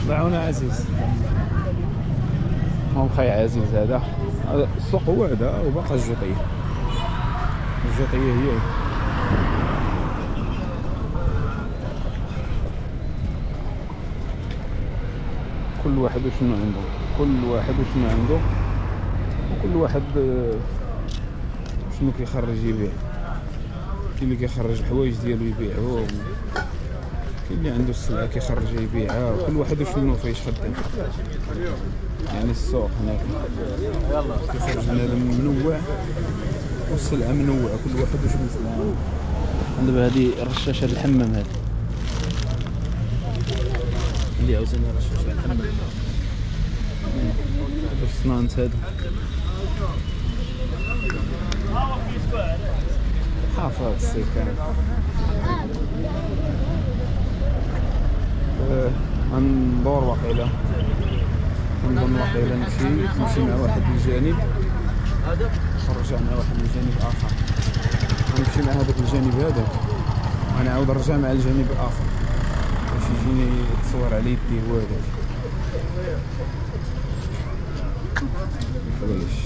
باعونا عزيز. هو خي عزيز هذا السوق هو هذا، وباقا الجوطيه. الجوطيه هي كل واحد وشنو عنده، كل واحد وشنو عنده، وكل واحد شنو كيخرج يبيع. كاين اللي كيخرج الحوايج ديالو يبيعهم، كاين اللي عنده السلعه كيخرجها يبيعها، وكل واحد وشنو فايش خدام. يعني السوق هناك كيخرج هذا منوع والسلعه منوعه، كل واحد وشنو السلعه. دابا هذه رشاشه الحمام، هذه اللي عاوزين رشاشه الحمام. الصنانت هذا حافظ السيكان. غندور واقيلا، نظن واقيلا نمشي مع واحد الجانب ونرجع مع واحد الجانب اخر. غنمشي مع هذاك الجانب هذا ونعاود نرجع مع الجانب الاخر باش يجيني يتصور على يدي هو هذاك. بلاش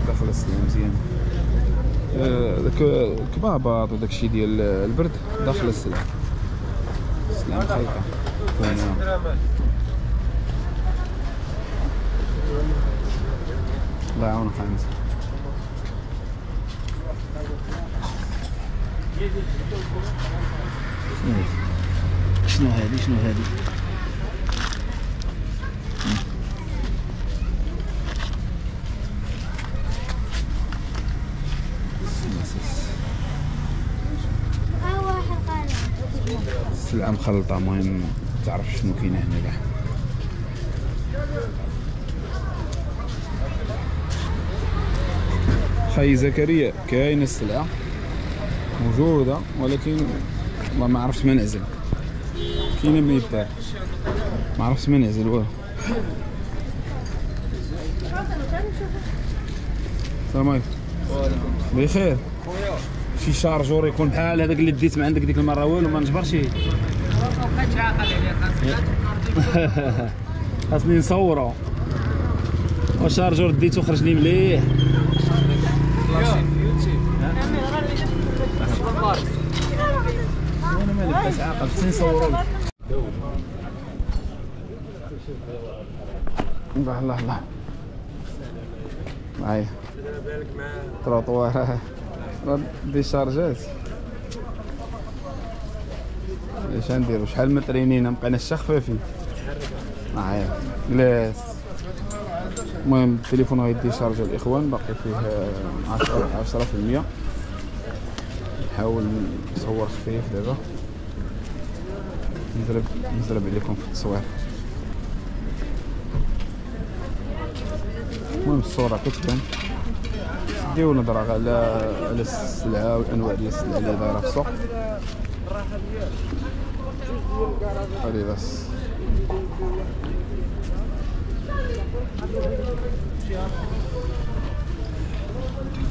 داخل السلام مزيان. داك الكبابط وداك الشيء ديال البرد داخل السلام. السلام خايفه الله يعاونك حمزه. شنو هادي؟ شنو هادي؟ السلعة مخلطة، المهم متعرفش شنو كاين هنا كاع. خاي زكريا كاينه السلعة موجودة، ولكن والله ما عرفتش ما نعزل. كاينه ما يباع، ما عرفتش ما نعزل والو. السلام عليكم. بخير. شي شارجور يكون بحال هذاك اللي ديت من عندك ديك المره والو ما نجبرش. خاصني نصورو. وشارجور ديتو خرج لي مليح. انا ما لباس عاقل، خصني نصورو لك. الله الله الله معايا تروطوار دي شارجات. اش نديرو؟ شحال مترينين مبقيناش خفافين معايا جلاس. المهم التليفون غيدي شارجه الاخوان باقي فيه 10%. نحاول نصور خفيف دابا نزرب عليكم في التصوير. المهم الصورة كتبان. ديو نظرة على السلعة والأنواع ديال السلعة اللي دايرة في السوق. هادي بس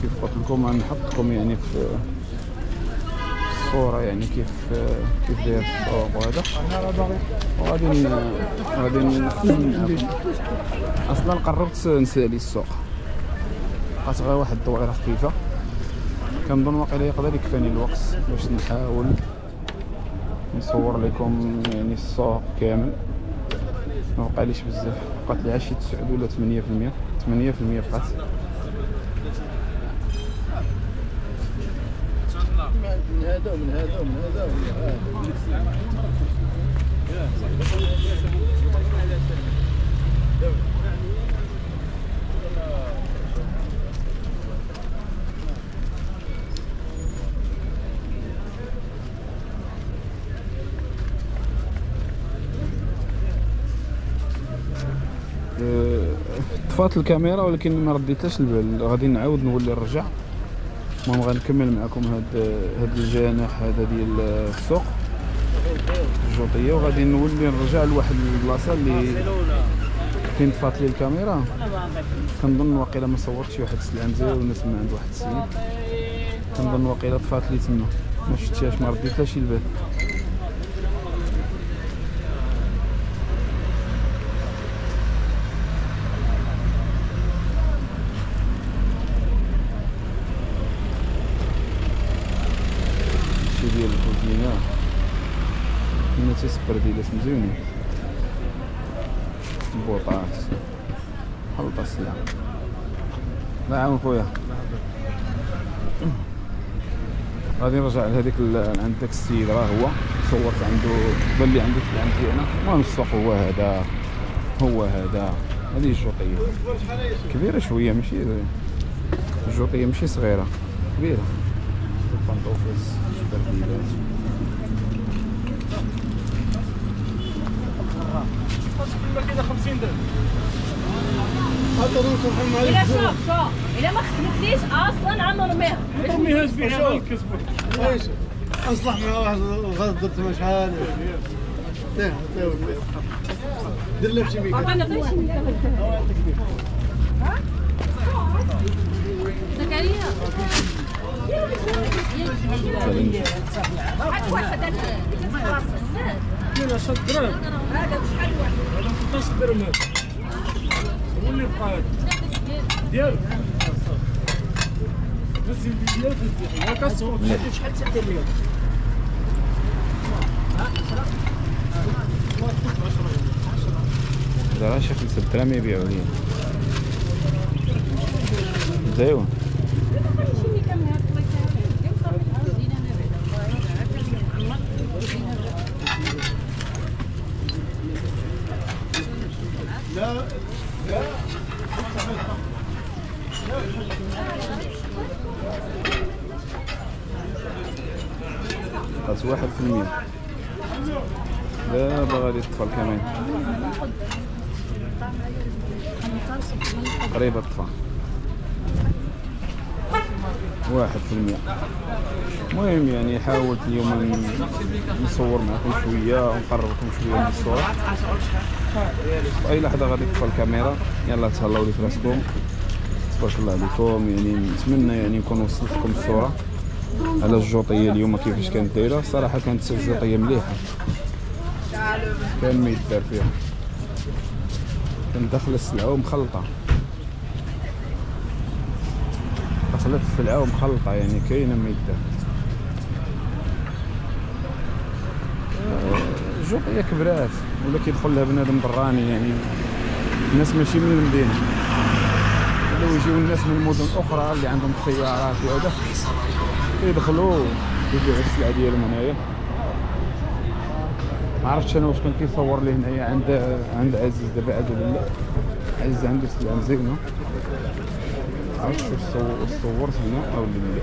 كيف قلت لكم غنحط لكم يعني في الصورة يعني كيف داير السوق وهذا. وغادي اصلا قربت نسالي السوق، بقات غير واحد الدويره خفيفه. كنظن واقيلا يقدر يكفاني الوقت باش نحاول نصور لكم يعني السوق كامل. ما بقاليش بزاف، بقات لي شي 9 ولا 8%. 8% بقات. من هذا ومن هذا ومن هذا طفات الكاميرا ولكن ما رديتهاش البال. غادي نعاود نولي نرجع. المهم غنكمل معكم هاد الجناح هذا ديال السوق الجوطيه، وغادي نولي نرجع لواحد البلاصه اللي فين طفات لي الكاميرا كنظن واقيلا ما صورتش واحد السلعه مزيان والناس ما عند واحد السيد كنظن واقيلا طفات لي تما ما شفتهاش ما رديتلاش البال. شي ديال الكوزينه هنا تيسبر ديالات مزيونين بوطات خلط السلعه. الله يعاون خويا. غادي نرجع لهذيك عند داك السيد راه هو صورت عنده بان لي عنده سلعه مزيانه. المهم السوق هو هذا هذه الجوطيه كبيره شويه ماشي الجوطيه ماشي صغيره كبيره. البنطوفيس البرديلات كذا 50 درهم. إلا شوف إلا ما خدمتليش أصلا عنرميها. نرميها فيها الكسبة. ايش؟ اصلح مع واحد غلط درت له شحال. دير له شي ميكا. زكريا. واحد واحد كاين 10 درهم. هذا شحال واحد؟ هذا 15 درهم هذا. هو اللي بقى هذا. ديالك. بس ديالك يا كسر شحال تدير لي؟ هذا راه شي 5 دراهم يبيعوا لي زيون. لا بقات 1%. دابا غادي تطفى كمان قريبة تطفى 1%. المهم يعني حاولت اليوم نصور معكم شويه ونقربكم شويه من الصوره. في اي لحظه غادي تطفى الكاميرا. يلا تهلاو لي فراسكم تبارك الله عليكم. يعني نتمنى يعني نكون وصلت لكم الصوره على الجوطيه اليوم كيفاش كانت دايره. صراحه كانت الجوطيه مليحه كان ما يدار فيها. كانت داخله السلعه ومخلطه دخلت السلعه ومخلطه يعني كاينه ما يدار. الجوطيه كبرات ولا كيدخل لها بنادم براني يعني الناس ماشي من المدينه ولاو يجيو الناس من المدن الاخرى اللي عندهم سيارات وهذا كيدخلوا يبيعوا السلعه ديالهم هنايا. ما عرفتش انا واش كان كيصور لي هنايا عند عزيز دابا عاد ولا لا. عزيز عنده سلعه مزيانه عرفتش واش صورت هنا او لا.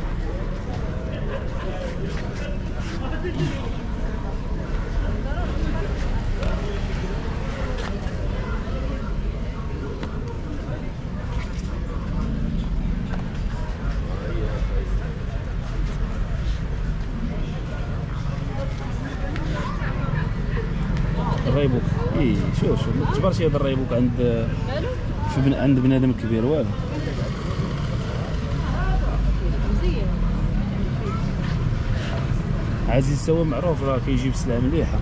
الريبوك شوف ما تجبرش هذا الريبوك عند بنادم كبير والو. عزيز سوا معروف راه كيجيب سلعه مليحه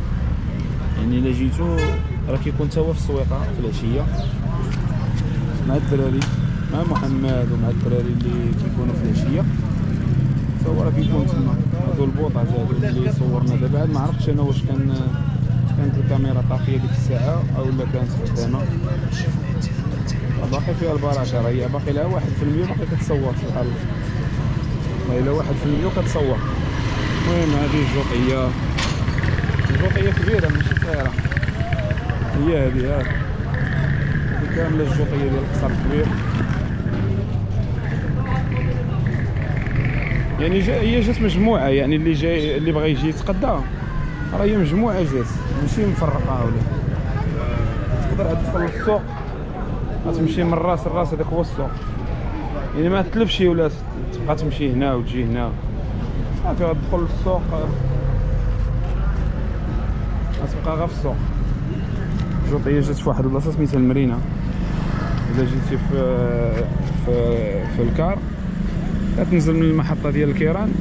يعني الا جيتو راه كيكون تا هو في السويقه في العشيه مع الدراري مع محمد ومع الدراري اللي كيكونوا في العشيه تا هو راه كيكون تما. هادو البوطات هادو اللي صورنا دابا عاد ما عرفتش انا واش كانت الكاميرا طافيه ديك الساعه او لا كانت خدامه. باقي فيها البركه راه هي باقي لها 1% باقي كتصور سبحان الله. الا 1% وكتصور. المهم هذه الجوطيه كبيره ماشي صغيره. هي هذه كامله الجوطيه ديال القصر الكبير يعني هي جات مجموعه يعني اللي جاي اللي بغى يجي يتقدى راه هي مجموعه جات ماشي مفرقه ولا. تقدر تدخل للسوق غتمشي من راس لراس هذاك هو السوق يعني ما تلفش ولا تبقى تمشي هنا وتجي هنا صافي غتدخل للسوق غتبقى غير في السوق. الجوطيه جات في واحد البلاصه سميتها المرينه الا جيتي في الكار كتنزل من المحطه ديال الكيران،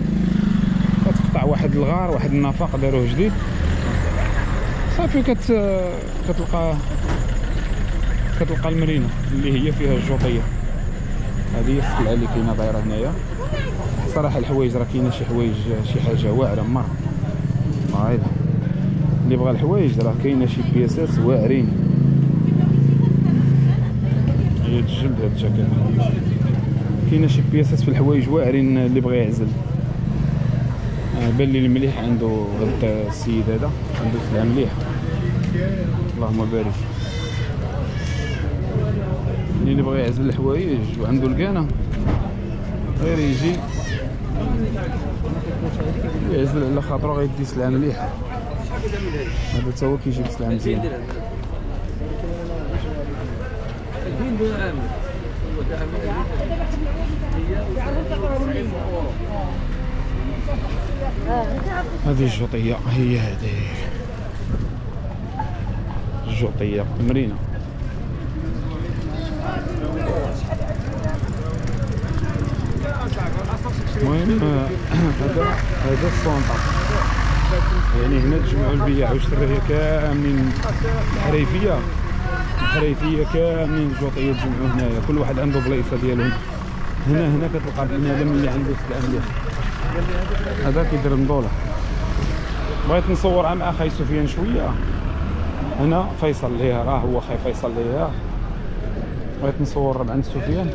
كتقطع واحد الغار، واحد النفق داروه جديد صافي، كتلقى المرينه اللي هي فيها الجوطيه. هذه هي السلعه اللي كاينه دايره هنايا. صراحه الحوايج راه كاينه شي حوايج شي حاجه واعره مره. هايدا اللي بغى الحوايج راه كاينه شي بياسات واعرين. هي الجلد هاد الجاكيط، كاينه شي بياسات في الحوايج واعرين اللي بغى يعزل. بان لي المليح عنده هاد السيد هذا، عنده سلعه مليحه اللهم بارك. اللي بغى يعزل الحوايج وعنده الكانه غير يجي يعزل على خاطرو، غيدي سلعه مليحه. هذا تا هو كيجيب سلعه مزيانه. هذه الجوطيه، هي هذه الجوطيه مرينه. المهم هذا السونطا، يعني هنا تجمعوا البياع والشرايه كاملين، الحريفيه كاملين الجوطيه تجمعوا هنايا، كل واحد عنده بلايصه ديالو. هنا كتلقى بنادم اللي عنده سلعه مليحه. هذا كيدير مدوله. بغيت نصورها مع خاي سفيان شويه. هنا فيصل ليها، راه هو خاي فيصل ليها. بغيت نصور عند سفيان.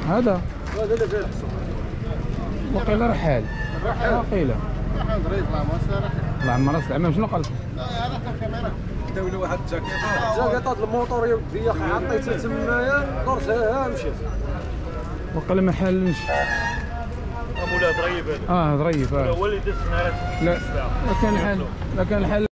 هذا وقيله رحال، وقيله العمارة العمام. شنو قال؟ داو له واحد الجاكيطات الموطور يا ودي عطيتها تمايا درتها مشيت. وقال ما حالنش. مولا ظريف هذا. ظريف. هو اللي دز نهار. لا كان الحال